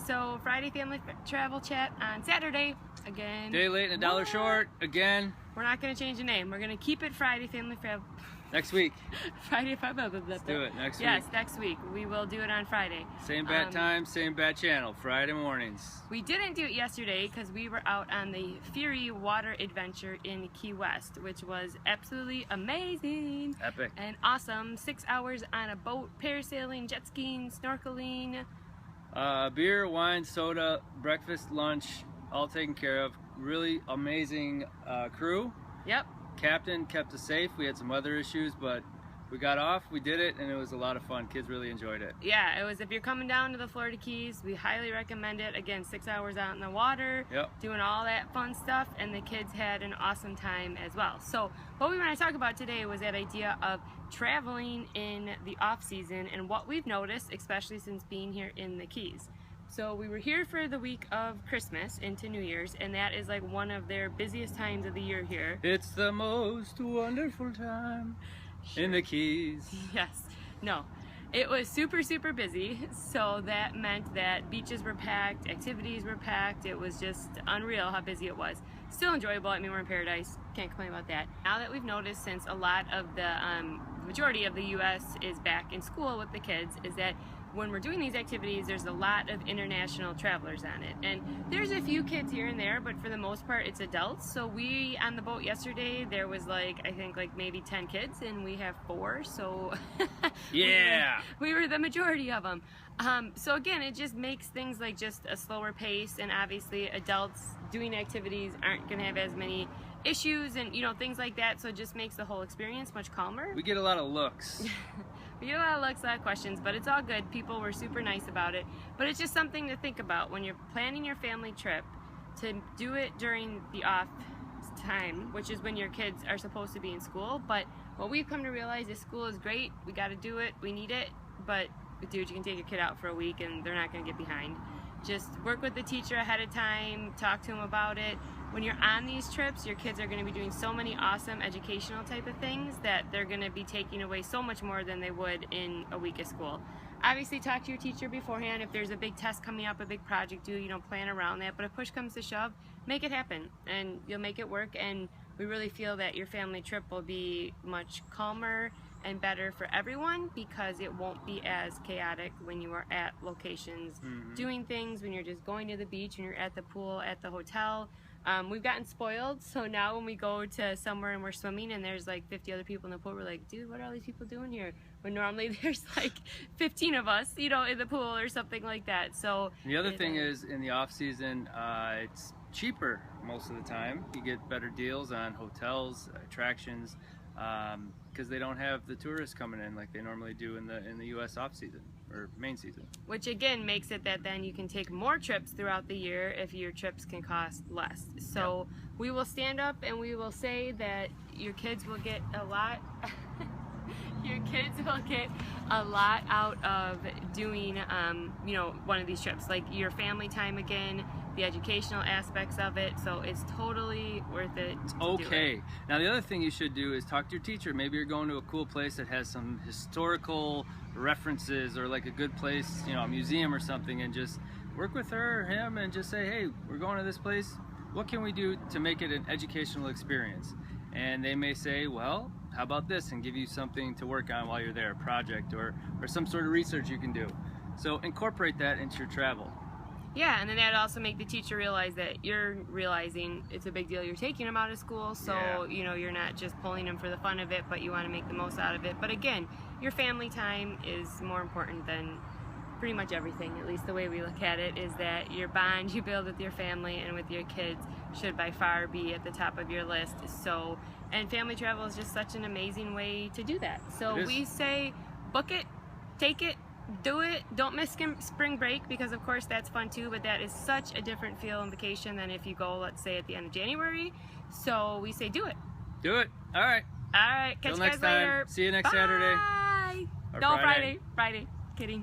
So Friday family travel chat on Saturday again. Day late and $1 short again. We're not going to change the name. We're going to keep it Friday family travel. Next week. Friday. Let's do it next week. Yes, next week. We will do it on Friday. Same bat time, same bat channel. Friday mornings. We didn't do it yesterday because we were out on the Fury water adventure in Key West, which was absolutely amazing. Epic. And awesome. 6 hours on a boat, parasailing, jet skiing, snorkeling. Beer, wine, soda, breakfast, lunch, all taken care of. Really amazing crew. Yep. Captain kept us safe. We had some weather issues, but we got off, we did it, and it was a lot of fun. Kids really enjoyed it. Yeah, it was. If you're coming down to the Florida Keys, we highly recommend it. Again, 6 hours out in the water, doing all that fun stuff, and the kids had an awesome time as well. So what we want to talk about today was that idea of traveling in the off season and what we've noticed, especially since being here in the Keys. So we were here for the week of Christmas into New Year's, and that is like one of their busiest times of the year here. It's the most wonderful time in the Keys. Yes. No. It was super, super busy, so that meant that beaches were packed, activities were packed. It was just unreal how busy it was. Still enjoyable. I mean, we're in paradise. Can't complain about that. Now that we've noticed, since a lot of the majority of the U.S. is back in school with the kids, is that when we're doing these activities, there's a lot of international travelers on it. And there's a few kids here and there, but for the most part, it's adults. So we, on the boat yesterday, there was like, I think like maybe 10 kids, and we have 4, so yeah, we were the majority of them. So again, it just makes things like just a slower pace, and obviously adults doing activities aren't gonna have as many issues and things like that, so it just makes the whole experience much calmer. We get a lot of looks. We get a lot of looks, a lot of questions, but it's all good. People were super nice about it. But it's just something to think about when you're planning your family trip, to do it during the off time, which is when your kids are supposed to be in school. But what we've come to realize is school is great. We got to do it. We need it. But dude, you can take your kid out for a week and they're not going to get behind. Just work with the teacher ahead of time, talk to them about it. When you're on these trips, your kids are going to be doing so many awesome educational type of things that they're going to be taking away so much more than they would in a week of school. Obviously, talk to your teacher beforehand. If there's a big test coming up, a big project due, plan around that. But if push comes to shove, make it happen and you'll make it work. And we really feel that your family trip will be much calmer and better for everyone, because it won't be as chaotic when you are at locations doing things, when you're just going to the beach, when you're at the pool, at the hotel. We've gotten spoiled, so now when we go to somewhere and we're swimming and there's like 50 other people in the pool, we're like, dude, what are all these people doing here? When normally there's like 15 of us, in the pool or something like that. So the other thing is, in the off season, it's cheaper most of the time. You get better deals on hotels, attractions, because they don't have the tourists coming in like they normally do in the U.S. off season or main season. Which again makes it that then you can take more trips throughout the year if your trips can cost less. So we will stand up and we will say that your kids will get a lot. Your kids will get a lot out of doing, one of these trips, like your family time again, the educational aspects of it. So it's totally worth it. It's okay. Now the other thing you should do is talk to your teacher. Maybe you're going to a cool place that has some historical references or like a good place, a museum or something, and just work with her or him and just say, hey, we're going to this place. What can we do to make it an educational experience? And they may say, well, how about this, and give you something to work on while you're there, a project or some sort of research you can do. So incorporate that into your travel. Yeah, and then that'd also make the teacher realize that you're realizing it's a big deal. You're taking them out of school, so you're not just pulling them for the fun of it, but you want to make the most out of it. But again, your family time is more important than pretty much everything. At least the way we look at it is that your bond you build with your family and with your kids should by far be at the top of your list. So, and family travel is just such an amazing way to do that. So we say book it, take it, do it. Don't miss spring break, because of course that's fun too, but that is such a different feel and vacation than if you go, let's say, at the end of January. So we say do it. Do it. All right. All right. Catch you guys later. See you next Saturday. Bye. No, Friday. Kidding.